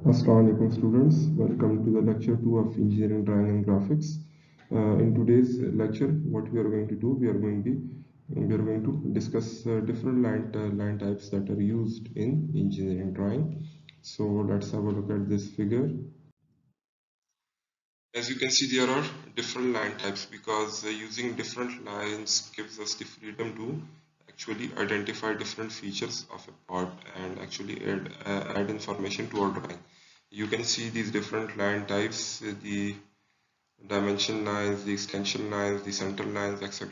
Assalamu alaikum students, welcome to the lecture 2 of engineering drawing and graphics. In today's lecture, what we are going to do, we are going to discuss different line types that are used in engineering drawing. So let's have a look at this figure. As you can see, there are different line types because using different lines gives us the freedom to actually identify different features of a part and actually add information to our drawing. You can see these different line types, the dimension lines, the extension lines, the center lines, etc.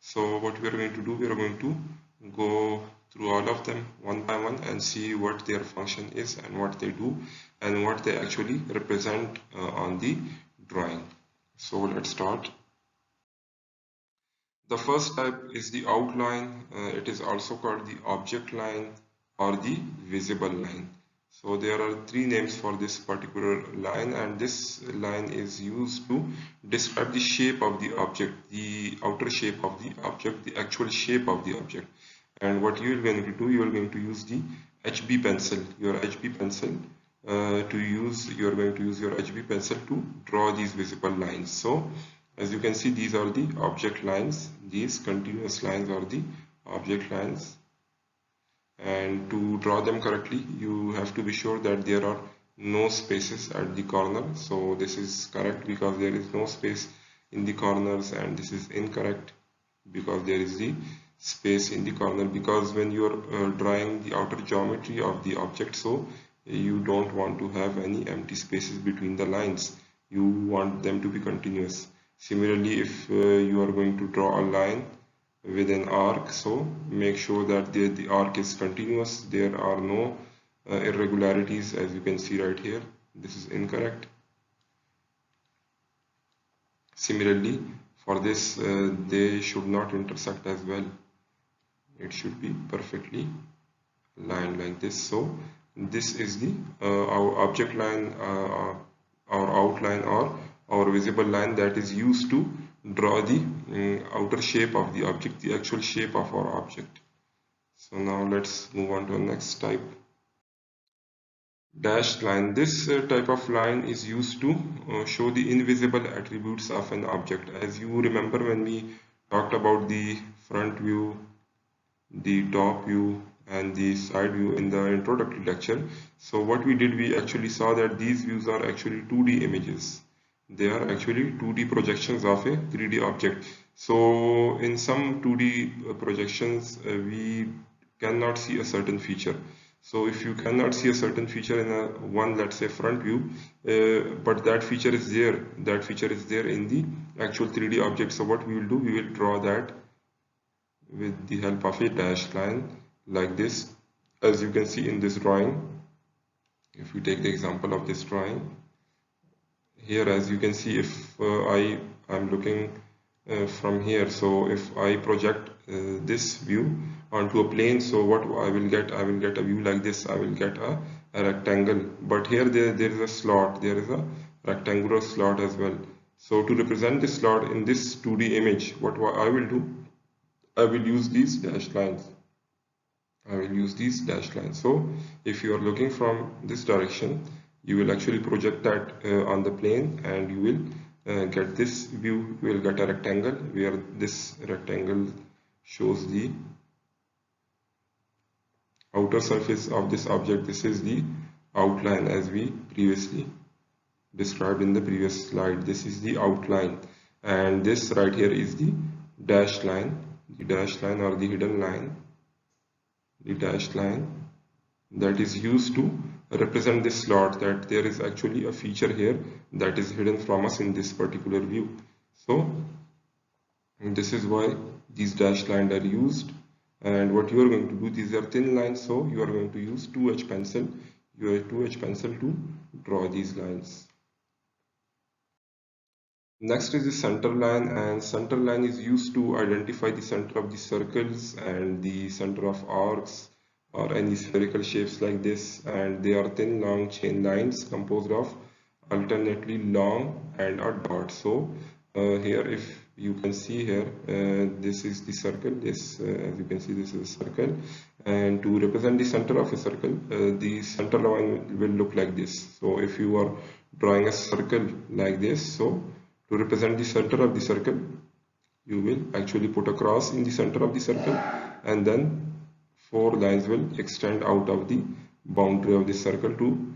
So what we are going to do, we are going to go through all of them one by one and see what their function is and what they do and what they actually represent on the drawing. So let's start. The first type is the outline. It is also called the object line or the visible line. So there are three names for this particular line, and this line is used to describe the shape of the object, the outer shape of the object, the actual shape of the object. And what you are going to do, you are going to use the HB pencil, your HB pencil you are going to use your HB pencil to draw these visible lines. So as you can see, these are the object lines. These continuous lines are the object lines. And to draw them correctly, you have to be sure that there are no spaces at the corner. So this is correct because there is no space in the corners, and this is incorrect because there is the space in the corner, because when you are drawing the outer geometry of the object, so you don't want to have any empty spaces between the lines. You want them to be continuous. Similarly, if you are going to draw a line with an arc, so make sure that the arc is continuous. There are no irregularities, as you can see right here. This is incorrect. Similarly, for this, they should not intersect as well. It should be perfectly aligned like this. So this is the our object line, our outline, or our visible line that is used to draw the outer shape of the object, the actual shape of our object. So now let's move on to the next type. Dashed line. This type of line is used to show the invisible attributes of an object. As you remember, when we talked about the front view, the top view, and the side view in the introductory lecture, so what we did, we actually saw that these views are actually 2D images. They are actually 2D projections of a 3D object. So in some 2D projections, we cannot see a certain feature. So if you cannot see a certain feature in a one, let's say, front view, but that feature is there in the actual 3D object. So what we will do, we will draw that with the help of a dashed line like this. As you can see in this drawing, if we take the example of this drawing here, as you can see, if I am looking from here, so if I project this view onto a plane, so what I will get a view like this. I will get a rectangle, but here there is a slot, there is a rectangular slot as well. So to represent this slot in this 2D image, what I will do, I will use these dashed lines. So if you are looking from this direction, you will actually project that on the plane, and you will get this view. You will get a rectangle where this rectangle shows the outer surface of this object. This is the outline, as we previously described in the previous slide. This is the outline, and this right here is the dashed line, or the hidden line, the dashed line that is used to represent this slot, that there is actually a feature here that is hidden from us in this particular view. So this is why these dashed lines are used. And what you are going to do, these are thin lines, so you are going to use 2H pencil, to draw these lines. Next is the center line, and center line is used to identify the center of the circles and the center of arcs or any spherical shapes like this, and they are thin long chain lines composed of alternately long and a dot. So here, if you can see here, this is the circle. This, as you can see, this is a circle, and to represent the center of a circle, the center line will look like this. So if you are drawing a circle like this, so to represent the center of the circle, you will actually put a cross in the center of the circle, and then four lines will extend out of the boundary of the circle to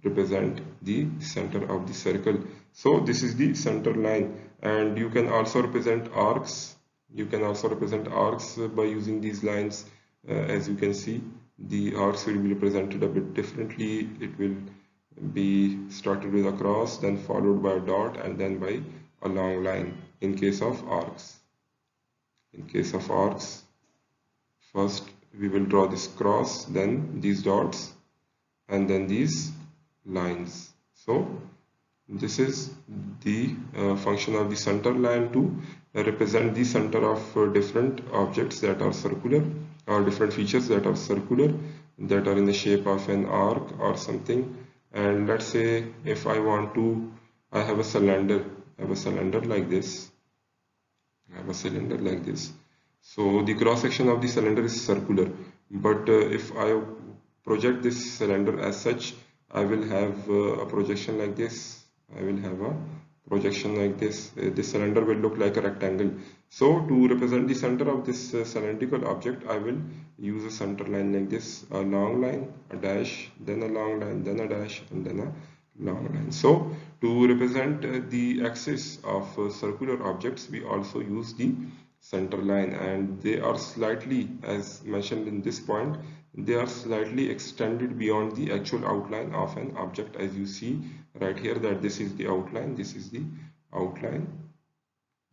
represent the center of the circle. So this is the center line, and you can also represent arcs. You can also represent arcs by using these lines. As you can see, the arcs will be represented a bit differently. It will be started with a cross, then followed by a dot, and then by a long line in case of arcs. In case of arcs, first we will draw this cross, then these dots, and then these lines. So this is the function of the center line to represent the center of different objects that are circular, or different features that are circular, that are in the shape of an arc or something. And let's say if I want to, I have a cylinder like this. I have a cylinder like this. So the cross section of the cylinder is circular, but if I project this cylinder as such, I will have a projection like this. I will have a projection like this. This cylinder will look like a rectangle. So to represent the center of this cylindrical object, I will use a center line like this, a long line, a dash, then a long line, then a dash, and then a long line. So to represent the axis of circular objects, we also use the center line, and they are slightly, as mentioned in this point, they are slightly extended beyond the actual outline of an object. As you see right here, that this is the outline, this is the outline,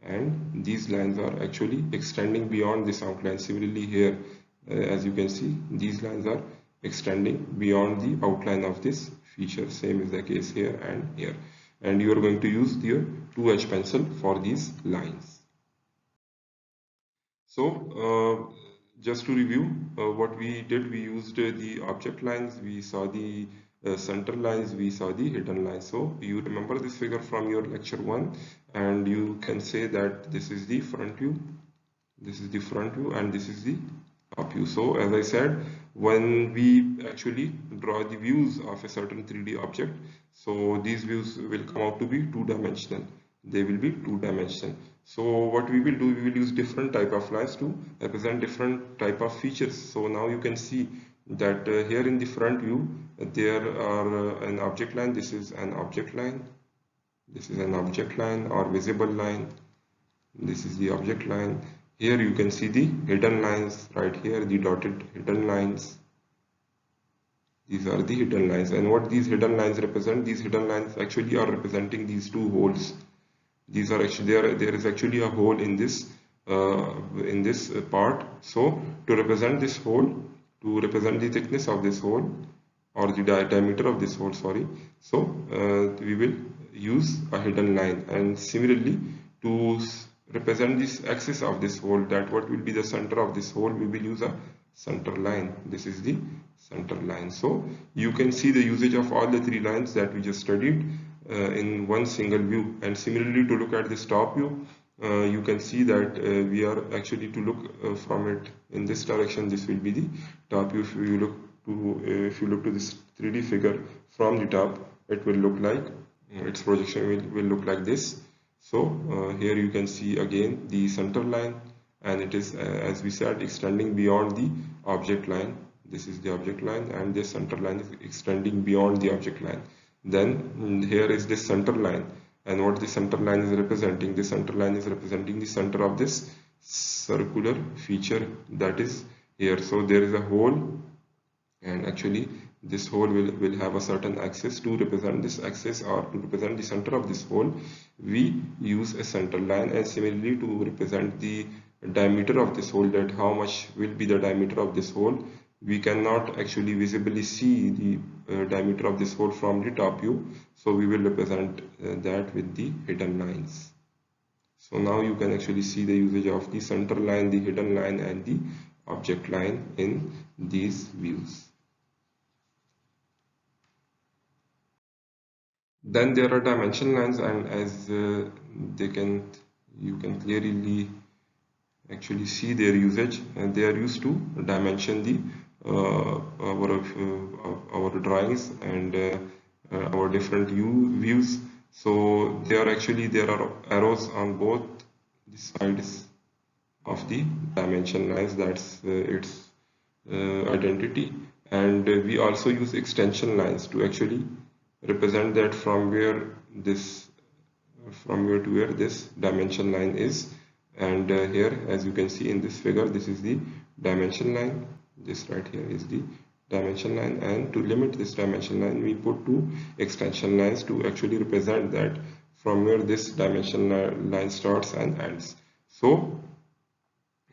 and these lines are actually extending beyond this outline. Similarly here, as you can see, these lines are extending beyond the outline of this feature. Same is the case here and here, and you are going to use your 2H pencil for these lines. So just to review what we did, we used the object lines, we saw the center lines, we saw the hidden lines. So you remember this figure from your lecture 1, and you can say that this is the front view, this is the front view, and this is the top view. So as I said, when we actually draw the views of a certain 3D object, so these views will come out to be two-dimensional. They will be two-dimensional. So what we will do, we will use different type of lines to represent different type of features. So now you can see that here in the front view, there are an object line. This is an object line. This is an object line or visible line. This is the object line. Here you can see the hidden lines right here, the dotted hidden lines. These are the hidden lines, and what these hidden lines represent, these hidden lines actually are representing these two holes. These are actually, there is actually a hole in this part. So to represent this hole, to represent the thickness of this hole, or the diameter of this hole, sorry, so we will use a hidden line. And similarly, to represent this axis of this hole, that what will be the center of this hole, we will use a center line. This is the center line. So you can see the usage of all the three lines that we just studied in one single view. And similarly, to look at this top view, you can see that we are actually to look from it in this direction. This will be the top view. If you look to this 3D figure from the top, it will look like its projection will look like this. So here you can see again the center line, and it is as we said, extending beyond the object line. This is the object line, and this center line is extending beyond the object line. Then here is this center line, and what the center line is representing, the center line is representing the center of this circular feature that is here. So there is a hole, and actually this hole will have a certain axis. To represent this axis, or to represent the center of this hole, we use a center line. And similarly, to represent the diameter of this hole, that how much will be the diameter of this hole, we cannot actually visibly see the diameter of this hole from the top view, so we will represent that with the hidden lines. So now you can actually see the usage of the center line, the hidden line, and the object line in these views. Then there are dimension lines, and as they can you can clearly actually see their usage, and they are used to dimension the our drawings and our different views. So there are arrows on both the sides of the dimension lines. That's its identity. And we also use extension lines to actually represent that from where to where this dimension line is. And here, as you can see in this figure, this is the dimension line. This right here is the dimension line, and to limit this dimension line we put two extension lines to actually represent that from where this dimension line starts and ends. So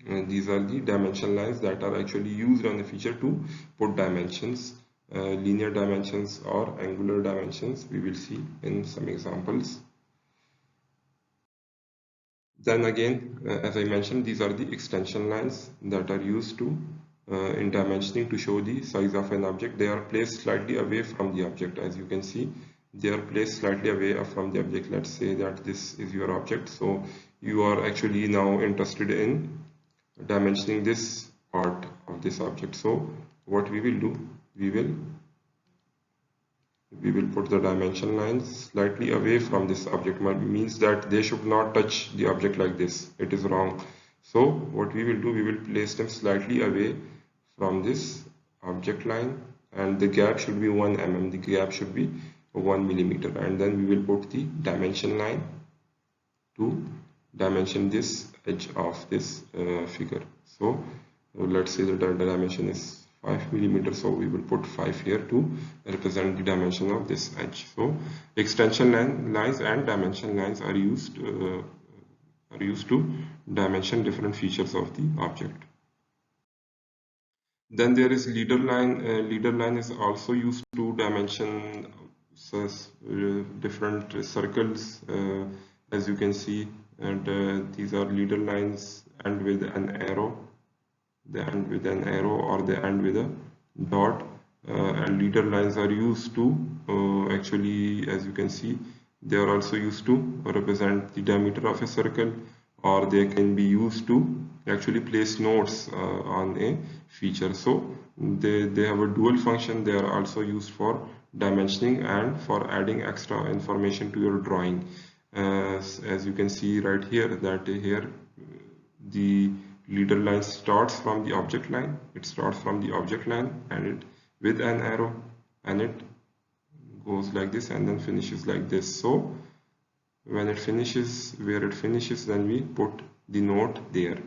these are the dimension lines that are actually used on the feature to put dimensions, linear dimensions or angular dimensions. We will see in some examples. Then again, as I mentioned, these are the extension lines that are used to in dimensioning to show the size of an object. They are placed slightly away from the object. As you can see, they are placed slightly away from the object. Let's say that this is your object. So you are actually now interested in dimensioning this part of this object. So what we will do, we will put the dimension lines slightly away from this object. Means that they should not touch the object like this. It is wrong. So what we will do, we will place them slightly away from this object line, and the gap should be 1 mm. The gap should be 1 millimeter, and then we will put the dimension line to dimension this edge of this figure. So let's say that the dimension is 5 millimeters, so we will put 5 here to represent the dimension of this edge. So extension lines and dimension lines are used to dimension different features of the object. Then there is leader line. Leader line is also used to dimension different circles, as you can see, and these are leader lines and with an arrow. They end with an arrow or they end with a dot, and leader lines are used to actually, as you can see, they are also used to represent the diameter of a circle, or they can be used to actually place nodes on a feature. So they have a dual function. They are also used for dimensioning and for adding extra information to your drawing. As you can see right here, that here the leader line starts from the object line. It starts from the object line and it with an arrow, and it goes like this and then finishes like this. So when it finishes where it finishes, then we put the note there.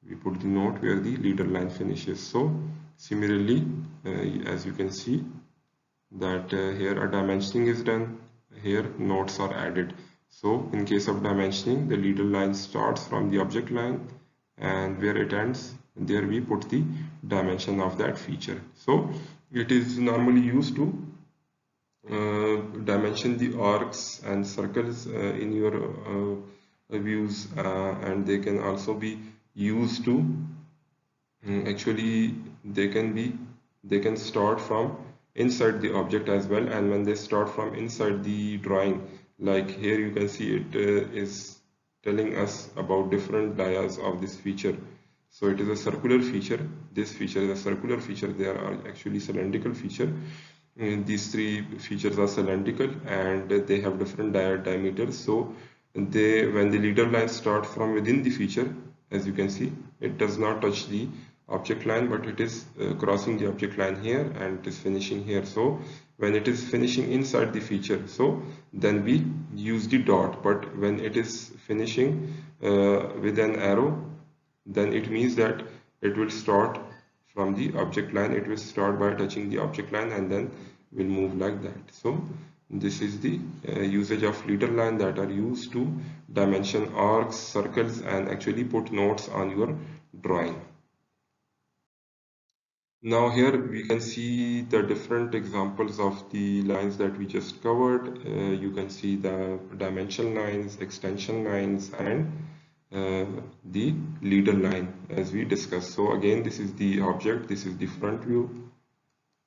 We put the note where the leader line finishes. So similarly, as you can see that here a dimensioning is done, here notes are added. So in case of dimensioning, the leader line starts from the object line, and where it ends, there we put the dimension of that feature. So it is normally used to dimension the arcs and circles in your views, and they can also be used to actually they can start from inside the object as well. And when they start from inside the drawing, like here you can see it is telling us about different dias of this feature. So it is a circular feature. This feature is a circular feature. There are actually cylindrical feature. These three features are cylindrical and they have different diameters. So when the leader line starts from within the feature, as you can see, it does not touch the object line, but it is crossing the object line here and it is finishing here. So when it is finishing inside the feature, so then we use the dot, but when it is finishing with an arrow, then it means that it will start from the object line. It will start by touching the object line and then will move like that. So this is the usage of leader line that are used to dimension arcs, circles, and actually put notes on your drawing. Now here we can see the different examples of the lines that we just covered. You can see the dimension lines, extension lines, and the leader line as we discussed. So again, this is the object, this is the front view,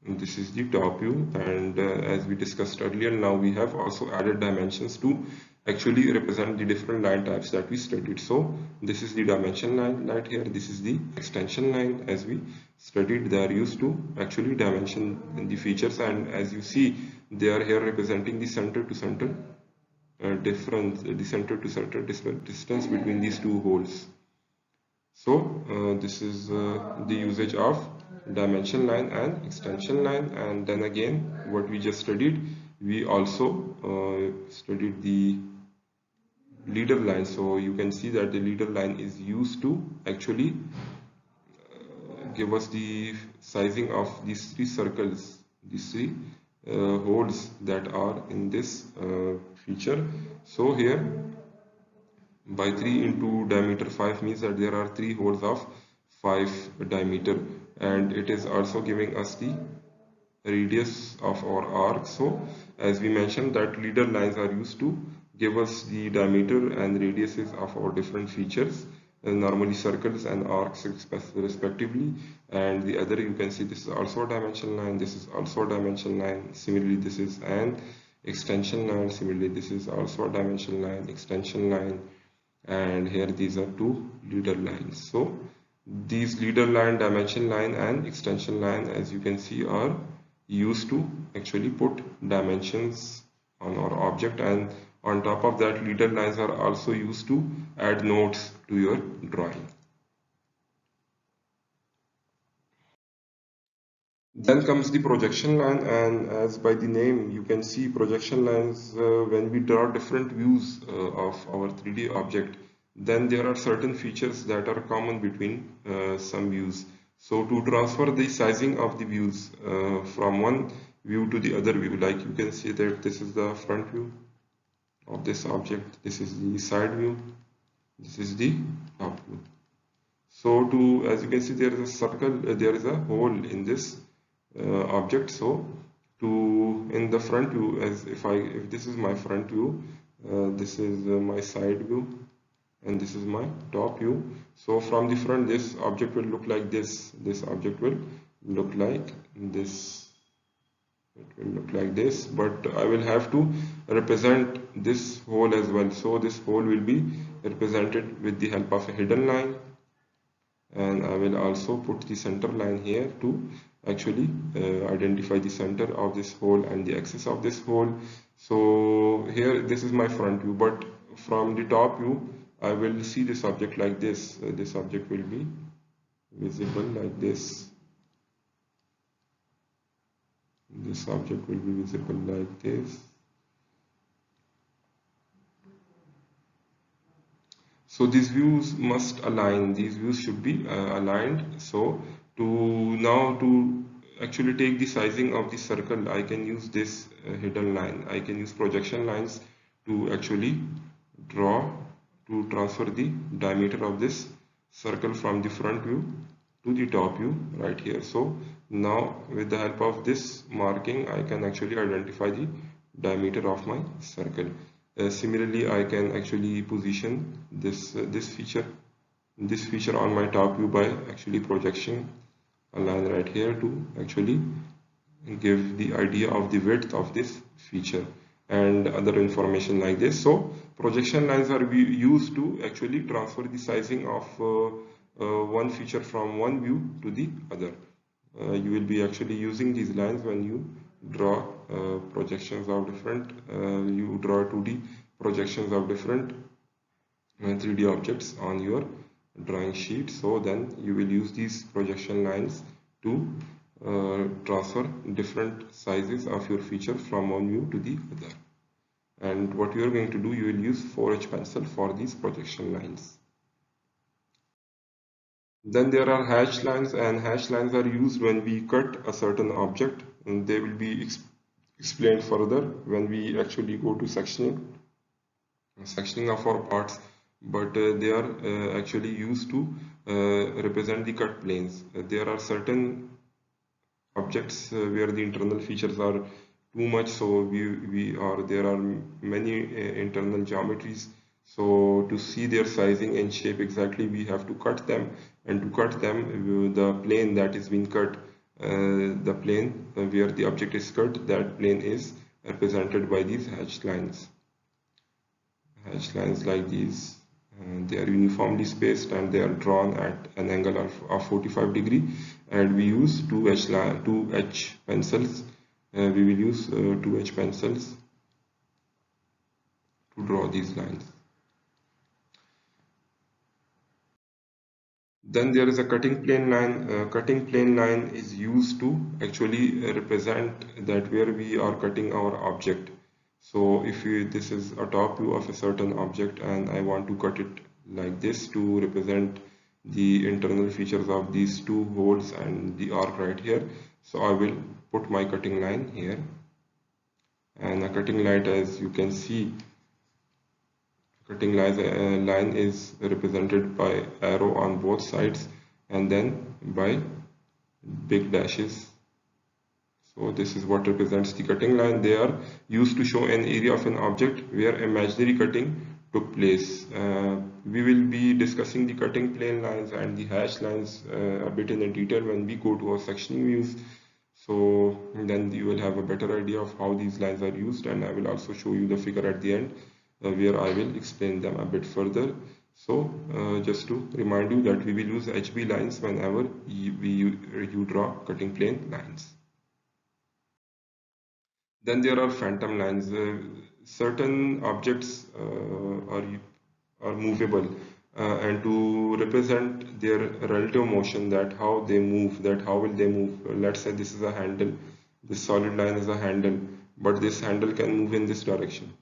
And this is the top view, and as we discussed earlier, now we have also added dimensions to actually represent the different line types that we studied. So this is the dimension line right here, this is the extension line. As we studied, they are used to actually dimension the features, and as you see, they are here representing the center to center difference, the center to center distance between these two holes. So this is the usage of dimension line and extension line. And then again, what we just studied, we also studied the leader line. So you can see that the leader line is used to actually give us the sizing of these three circles, these three holes that are in this feature. So here, by 3 into diameter 5 means that there are 3 holes of 5 diameter, and it is also giving us the radius of our arc. So as we mentioned, that leader lines are used to give us the diameter and radiuses of our different features, normally circles and arcs respectively. And the other, you can see this is also a dimension line, this is also a dimension line, similarly this is an extension line, similarly this is also a dimension line, extension line, and here these are two leader lines. So these leader line, dimension line and extension line, as you can see, are used to actually put dimensions on our object, and on top of that, leader lines are also used to add nodes to your drawing. Then comes the projection line, and as by the name you can see, projection lines, when we draw different views of our 3D object, then there are certain features that are common between some views. So to transfer the sizing of the views from one view to the other view, like you can see that this is the front view of this object, this is the side view, this is the top view. So to, as you can see, there is a circle, there is a hole in this object. So to, in the front view, as if this is my front view, this is my side view, and this is my top view. So from the front, this object will look like this, this object will look like this, it will look like this, but I will have to represent this hole as well. So this hole will be represented with the help of a hidden line, and I will also put the center line here to actually identify the center of this hole and the axis of this hole. So here this is my front view, but from the top view I will see this object like this. This object will be visible like this. This object will be visible like this. So these views must align, these views should be aligned. So to actually take the sizing of the circle, I can use this hidden line. I can use projection lines to actually transfer the diameter of this circle from the front view to the top view right here. So now with the help of this marking, I can actually identify the diameter of my circle. Similarly, I can actually position this feature on my top view by actually projection a line right here to actually give the idea of the width of this feature and other information like this. So projection lines are used to actually transfer the sizing of one feature from one view to the other. You will be actually using these lines when you draw projections of different, you draw 2D projections of different 3D objects on your drawing sheet. So then you will use these projection lines to transfer different sizes of your feature from one view to the other. And what you are going to do, you will use 4H pencil for these projection lines. Then there are hatch lines, and hatch lines are used when we cut a certain object, and they will be explained further when we actually go to sectioning of our parts, but they are actually used to represent the cut planes. There are certain objects where the internal features are too much, so there are many internal geometries. So to see their sizing and shape exactly, we have to cut them, and to cut them, the plane that is being cut the plane where the object is cut, that plane is represented by these hatched lines. Hatched lines like these, they are uniformly spaced and they are drawn at an angle of 45 degree, and we use 2H pencils. We will use 2H pencils to draw these lines. Then there is a cutting plane line. Cutting plane line is used to actually represent that where we are cutting our object. So if this is a top view of a certain object and I want to cut it like this to represent the internal features of these two holes and the arc right here. So I will put my cutting line here, and a cutting line, as you can see, cutting line is represented by arrow on both sides and then by big dashes. So this is what represents the cutting line. They are used to show an area of an object where imaginary cutting took place. We will be discussing the cutting plane lines and the hash lines a bit in detail when we go to our sectioning views. So then you will have a better idea of how these lines are used, and I will also show you the figure at the end where I will explain them a bit further. So just to remind you that we will use HB lines whenever you draw cutting plane lines. Then there are phantom lines. Certain objects are movable, and to represent their relative motion, that how they move, that how will they move. Let's say this is a handle, this solid line is a handle, but this handle can move in this direction.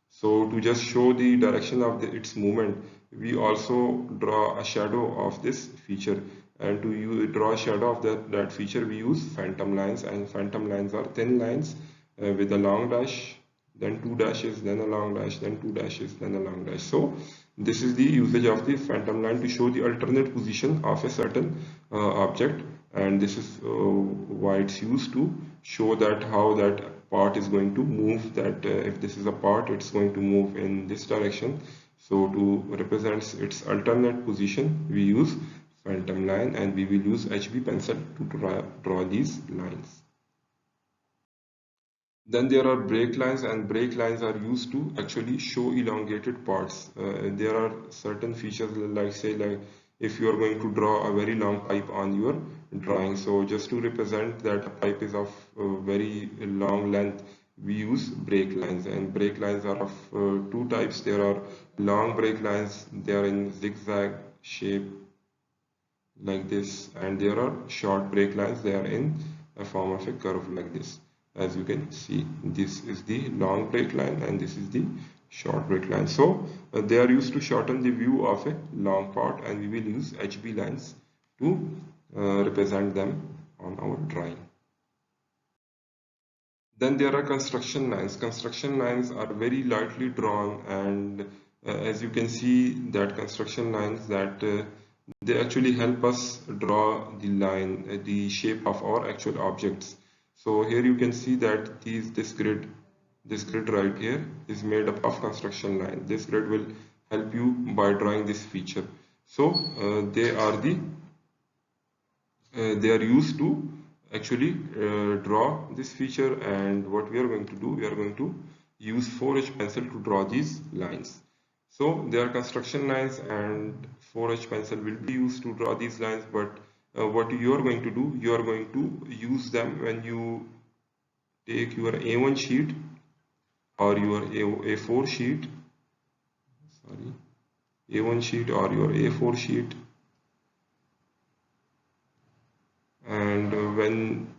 So to just show the direction of its movement, we also draw a shadow of this feature. And to draw a shadow of that feature, we use phantom lines, and phantom lines are thin lines with a long dash, then two dashes, then a long dash, then two dashes, then a long dash. So this is the usage of the phantom line to show the alternate position of a certain object, and this is why it's used to show that how that part is going to move, that if this is a part, it's going to move in this direction. So to represent its alternate position, we use phantom line, and we will use HB pencil to draw these lines. Then there are break lines, and break lines are used to actually show elongated parts. There are certain features, like say, like if you are going to draw a very long pipe on your drawing, so just to represent that a pipe is of very long length, we use break lines. And break lines are of two types. There are long break lines, they are in zigzag shape like this, and there are short break lines, they are in a form of a curve like this. As you can see, this is the long break line and this is the short break line. So they are used to shorten the view of a long part, and we will use HB lines to represent them on our drawing. Then there are construction lines. Construction lines are very lightly drawn, and as you can see that construction lines, that they actually help us draw the line, the shape of our actual objects. So here you can see that this grid right here is made up of construction line. This grid will help you by drawing this feature. So they are used to actually draw this feature, and what we are going to do, we are going to use 4H pencil to draw these lines. So there are construction lines, and 4H pencil will be used to draw these lines, but what you are going to do, you are going to use them when you take your A1 sheet or your A4 sheet, sorry, A1 sheet or your A4 sheet, and when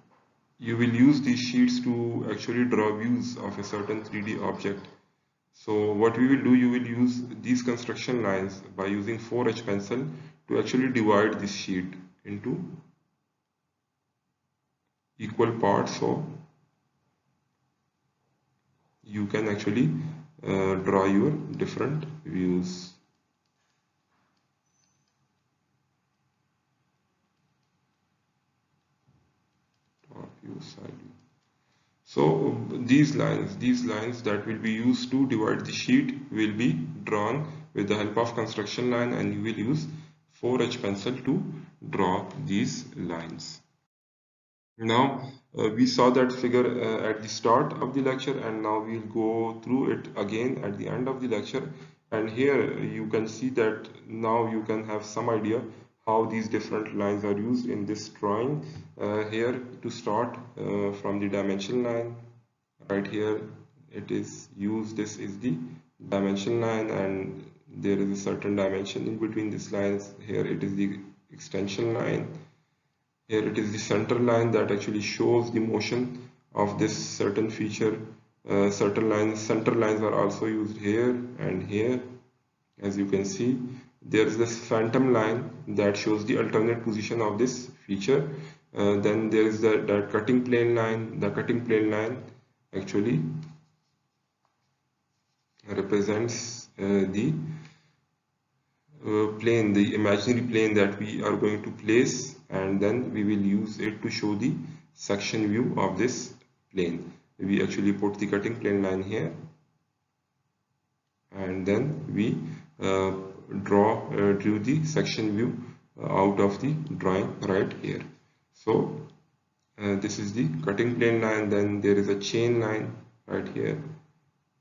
you will use these sheets to actually draw views of a certain 3D object. So what we will do, you will use these construction lines by using 4H pencil to actually divide this sheet into equal parts, so you can actually draw your different views. Top view, side view. So these lines that will be used to divide the sheet will be drawn with the help of construction line, and you will use 4H pencil to draw these lines. Now, we saw that figure at the start of the lecture, and now we'll go through it again at the end of the lecture. And here you can see that now you can have some idea how these different lines are used in this drawing. Here to start from the dimension line, right here it is used. This is the dimension line, and there is a certain dimension in between these lines. Here it is the extension line. Here it is the center line that actually shows the motion of this certain feature. Certain lines, center lines are also used here and here. As you can see, there is this phantom line that shows the alternate position of this feature. Then there is the cutting plane line. The cutting plane line actually represents the plane, the imaginary plane that we are going to place, and then we will use it to show the section view of this plane. We actually put the cutting plane line here, and then we drew the section view out of the drawing right here. So this is the cutting plane line. Then there is a chain line right here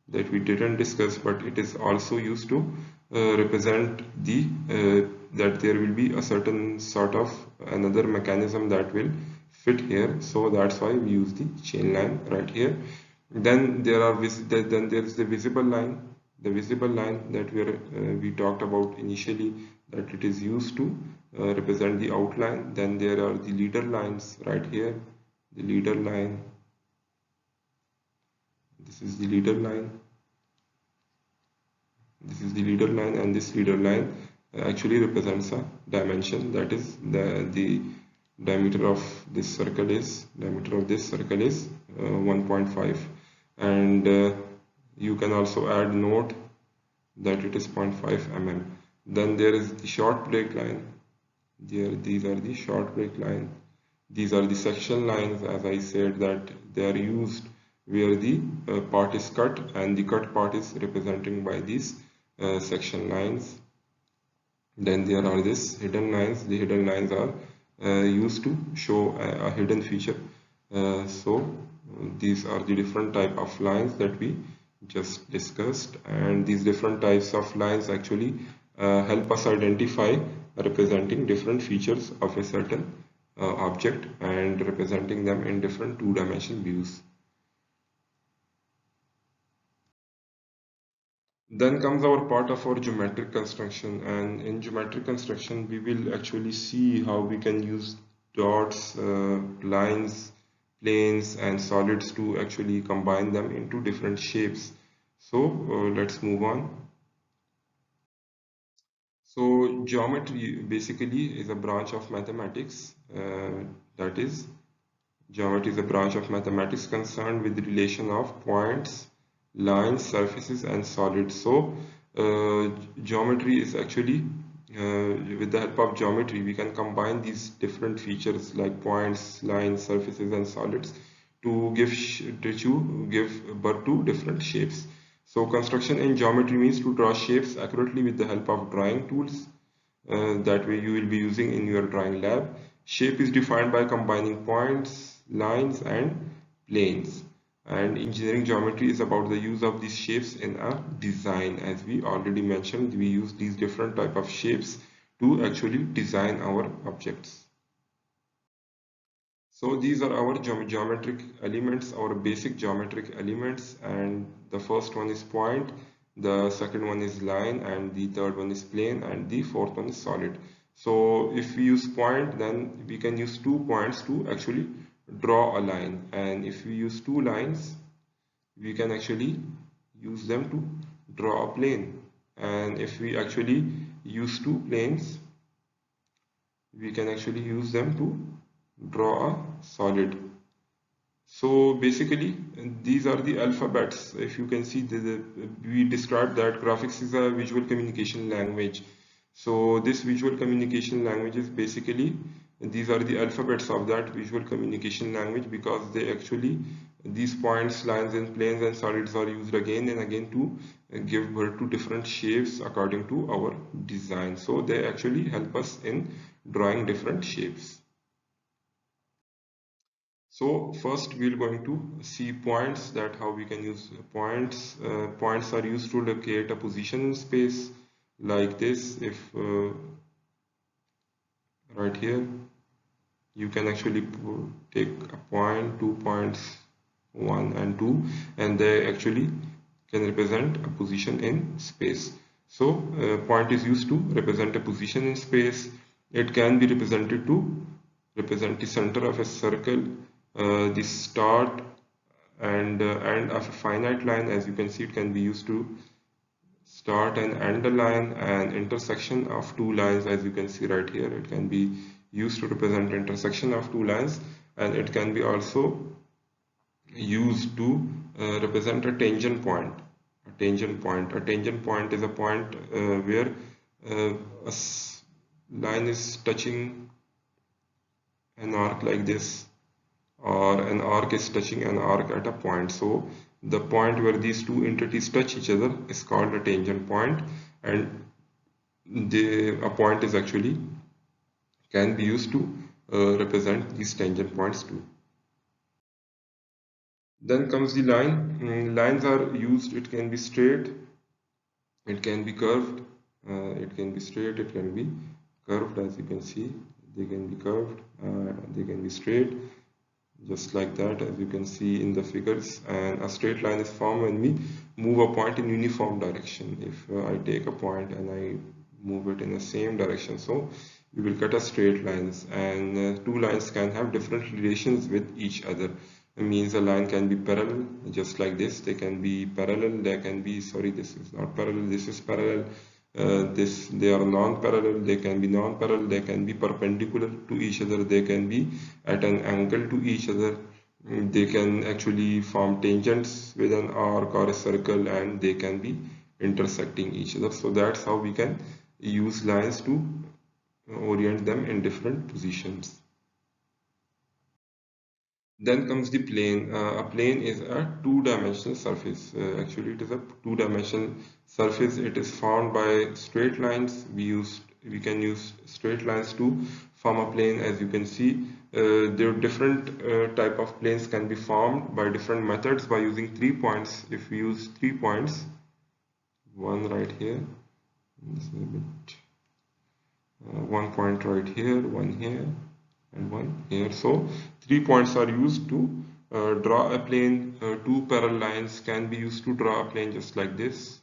that we didn't discuss, but it is also used to represent the that there will be a certain sort of another mechanism that will fit here. So that's why we use the chain line right here. Then then there is the visible line. The visible line that we talked about initially, that it is used to represent the outline. Then there are the leader lines right here. The leader line. This is the leader line. This is the leader line, and this leader line actually represents a dimension. That is the diameter of this circle is 1.5, and you can also add note that it is 0.5 mm. Then there is the short break line. These are the short break line. These are the section lines, as I said, that they are used where the part is cut, and the cut part is representing by these section lines. Then there are these hidden lines. The hidden lines are used to show a hidden feature. So these are the different type of lines that we just discussed, and these different types of lines actually help us identify representing different features of a certain object and representing them in different two-dimensional views. Then comes our part of our geometric construction, and in geometric construction we will actually see how we can use dots, lines, planes and solids to actually combine them into different shapes. So let's move on. So geometry basically is a branch of mathematics, that is, geometry is a branch of mathematics concerned with the relation of points, lines, surfaces and solids. So geometry is actually, with the help of geometry we can combine these different features like points, lines, surfaces and solids to give birth to different shapes. So construction in geometry means to draw shapes accurately with the help of drawing tools that way you will be using in your drawing lab. Shape is defined by combining points, lines and planes. And engineering geometry is about the use of these shapes in a design. As we already mentioned, we use these different type of shapes to actually design our objects. So these are our geometric elements, our basic geometric elements, and the first one is point, the second one is line, and the third one is plane, and the fourth one is solid. So if we use point, then we can use 2 points to actually draw a line, and if we use 2 lines, we can actually use them to draw a plane, and if we actually use 2 planes, we can actually use them to draw a solid. So basically these are the alphabets. If you can see, we described that graphics is a visual communication language. So this visual communication language is basically, these are the alphabets of that visual communication language, because they actually, these points, lines and planes and solids are used again and again to give birth to different shapes according to our design. So they actually help us in drawing different shapes. So first we're going to see points, that how we can use points. Points are used to locate a position in space like this. If right here you can actually take a point, 2 points, 1 and 2, and they actually can represent a position in space. So point is used to represent a position in space. It can be represented to represent the center of a circle, the start and end of a finite line. As you can see, it can be used to start and end a line, and intersection of two lines. As you can see right here, it can be used to represent intersection of two lines, and it can be also used to represent a tangent point. A tangent point is a point where a line is touching an arc like this, or an arc is touching an arc at a point. So the point where these two entities touch each other is called a tangent point, and a point is actually can be used to represent these tangent points too. Then comes the line. Lines are used, it can be straight, it can be curved, it can be straight, it can be curved. As you can see, they can be curved, they can be straight, just like that, as you can see in the figures. And a straight line is formed when we move a point in uniform direction. If I take a point and I move it in the same direction, so we will get a straight lines. And two lines can have different relations with each other. It means a line can be parallel, just like this. They can be parallel, they can be, sorry, this is not parallel, this is parallel. They are non-parallel, they can be non-parallel, they can be perpendicular to each other, they can be at an angle to each other. They can actually form tangents with an arc or a circle, and they can be intersecting each other. So that's how we can use lines to orient them in different positions. Then comes the plane. A plane is a two-dimensional surface. Actually, it is a two-dimensional surface. It is formed by straight lines. We can use straight lines to form a plane. As you can see, there are different type of planes can be formed by different methods by using 3 points. If we use 3 points, one right here, one point right here, one here, and one here. So 3 points are used to draw a plane. Two parallel lines can be used to draw a plane, just like this.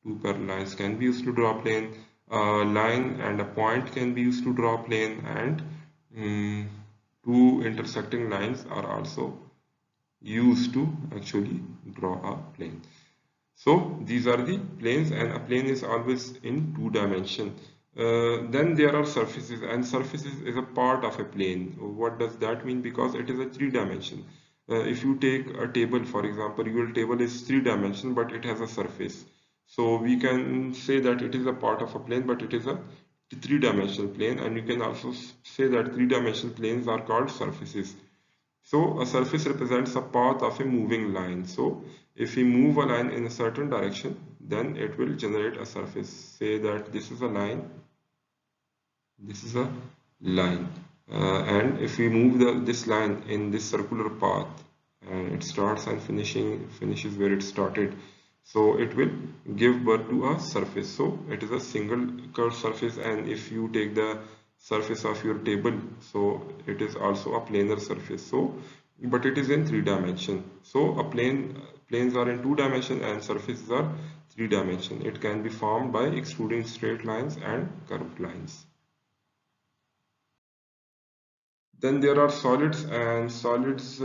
Two parallel lines can be used to draw a plane. A line and a point can be used to draw a plane, and two intersecting lines are also used to actually draw a plane. So these are the planes, and a plane is always in two dimension. Then there are surfaces, and surfaces is a part of a plane. What does that mean? Because it is a three dimension. If you take a table, for example, your table is three dimension, but it has a surface. So we can say that it is a part of a plane, but it is a three-dimensional plane, and you can also say that three-dimensional planes are called surfaces. So a surface represents a path of a moving line. So if we move a line in a certain direction, then it will generate a surface. Say that this is a line, this is a line, and if we move this line in this circular path, and it starts and finishes where it started, so it will give birth to a surface. So it is a single curved surface, and if you take the surface of your table, so it is also a planar surface. So but it is in three dimension. So a planes are in two dimension, and surfaces are three dimension. It can be formed by extruding straight lines and curved lines. Then there are solids, and solids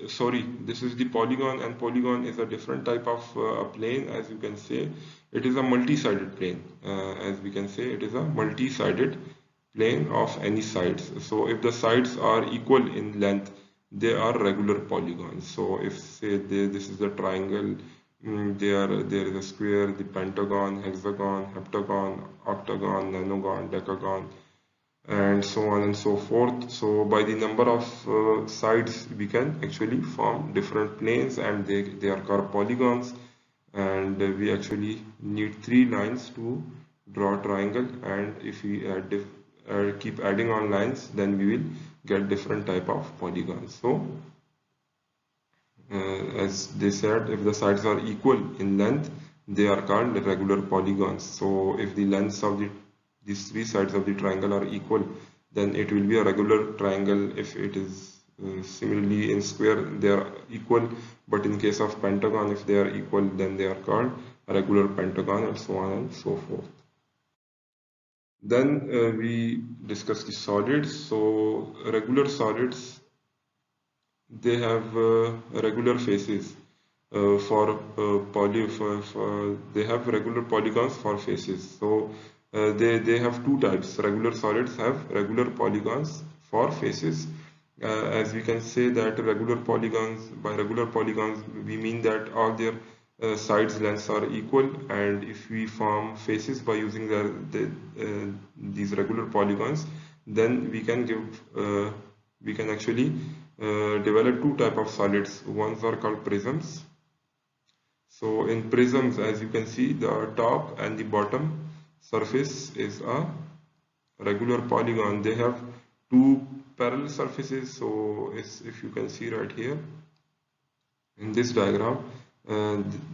sorry, this is the polygon, and polygon is a different type of plane. As you can say, it is a multi-sided plane. As we can say, it is a multi-sided plane of any sides. So if the sides are equal in length, they are regular polygons. So if say this is a triangle, there is a square, the pentagon, hexagon, heptagon, octagon, nonagon, decagon, and so on and so forth. So by the number of sides, we can actually form different planes, and they are called polygons. And we actually need three lines to draw a triangle, and if we keep adding on lines, then we will get different type of polygons. So as they said, if the sides are equal in length, they are called regular polygons. So if the lengths of these three sides of the triangle are equal, then it will be a regular triangle. If it is similarly in square, they are equal, but in case of pentagon, if they are equal, then they are called a regular pentagon, and so on and so forth. Then we discuss the solids. So regular solids, they have regular faces they have regular polygons for faces. So they have two types. Regular solids have regular polygons for faces. As we can say that regular polygons, by regular polygons we mean that all their sides lengths are equal, and if we form faces by using these regular polygons, then we can actually develop two type of solids. Ones are called prisms. So in prisms, as you can see, the top and the bottom surface is a regular polygon. They have two parallel surfaces. So if you can see right here in this diagram,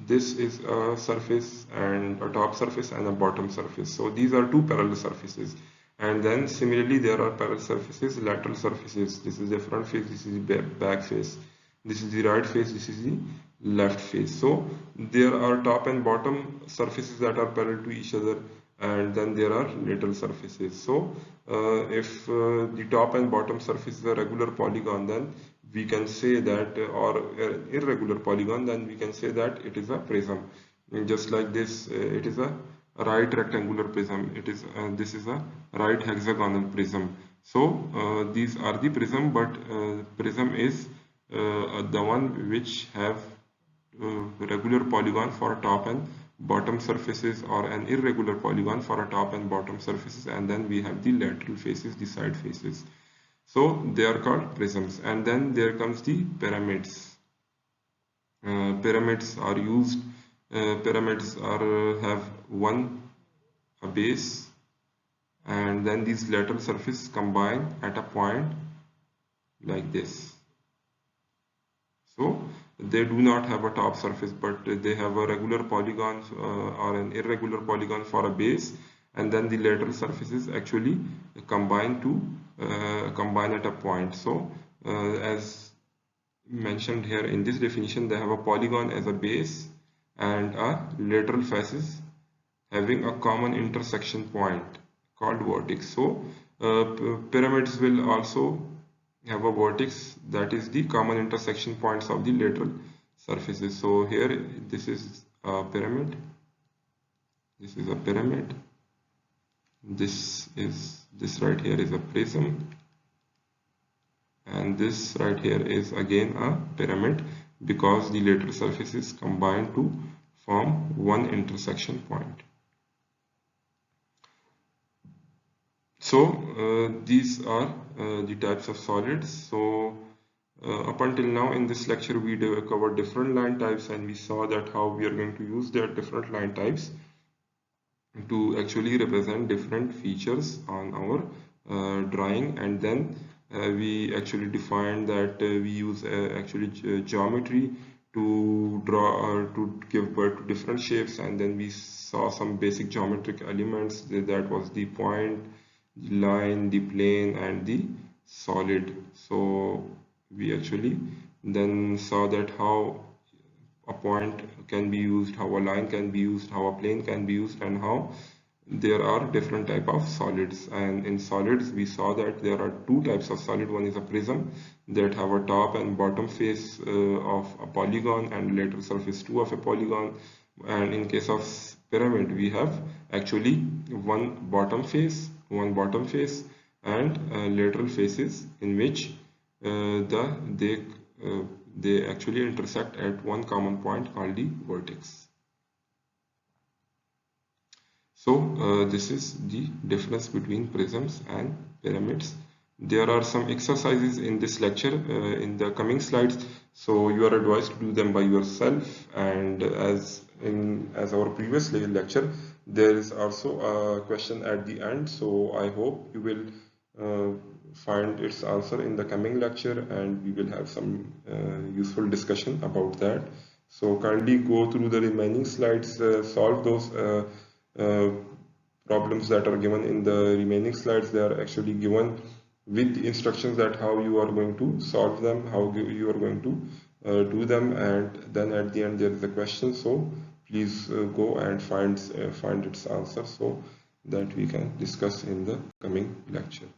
this is a surface and a top surface and a bottom surface. So these are two parallel surfaces. And then similarly there are parallel surfaces, lateral surfaces. This is the front face, this is the back face, this is the right face, this is the left face. So there are top and bottom surfaces that are parallel to each other, and then there are lateral surfaces. So if the top and bottom surface is a regular polygon, then we can say that, or irregular polygon, then we can say that it is a prism. And just like this, it is a right rectangular prism. This is a right hexagonal prism. So these are the prism, but prism is the one which have regular polygon for top and bottom surfaces, or an irregular polygon for a top and bottom surfaces, and then we have the lateral faces, the side faces. So they are called prisms. And then there comes the pyramids. Pyramids are used. Pyramids have a base, and then these lateral surfaces combine at a point like this. So they do not have a top surface, but they have a regular polygon or an irregular polygon for a base, and then the lateral surfaces actually combine at a point. So as mentioned here in this definition, they have a polygon as a base and a lateral faces having a common intersection point called vertex. So pyramids will also have a vertex, that is the common intersection points of the lateral surfaces. So here this is a pyramid, this is a pyramid, this right here is a prism, and this right here is again a pyramid, because the lateral surfaces combine to form one intersection point. So these are the types of solids. So up until now in this lecture we covered different line types, and we saw that how we are going to use their different line types to actually represent different features on our drawing. And then we actually defined that we use actually geometry to draw to give birth to different shapes, and then we saw some basic geometric elements. That was the point, the line, the plane, and the solid. So we actually then saw that how a point can be used, how a line can be used, how a plane can be used, and how there are different type of solids. And in solids we saw that there are two types of solid. One is a prism that have a top and bottom face of a polygon, and lateral surface 2 of a polygon. And in case of pyramid we have actually one bottom face and lateral faces in which they actually intersect at one common point called the vertex. So this is the difference between prisms and pyramids. There are some exercises in this lecture in the coming slides, so you are advised to do them by yourself. And as our previous lecture, there is also a question at the end, so I hope you will find its answer in the coming lecture, and we will have some useful discussion about that. So kindly go through the remaining slides, solve those uh, problems that are given in the remaining slides. They are actually given with instructions that how you are going to solve them, how you are going to do them, and then at the end there is a question. So please go and find its answer so that we can discuss in the coming lecture.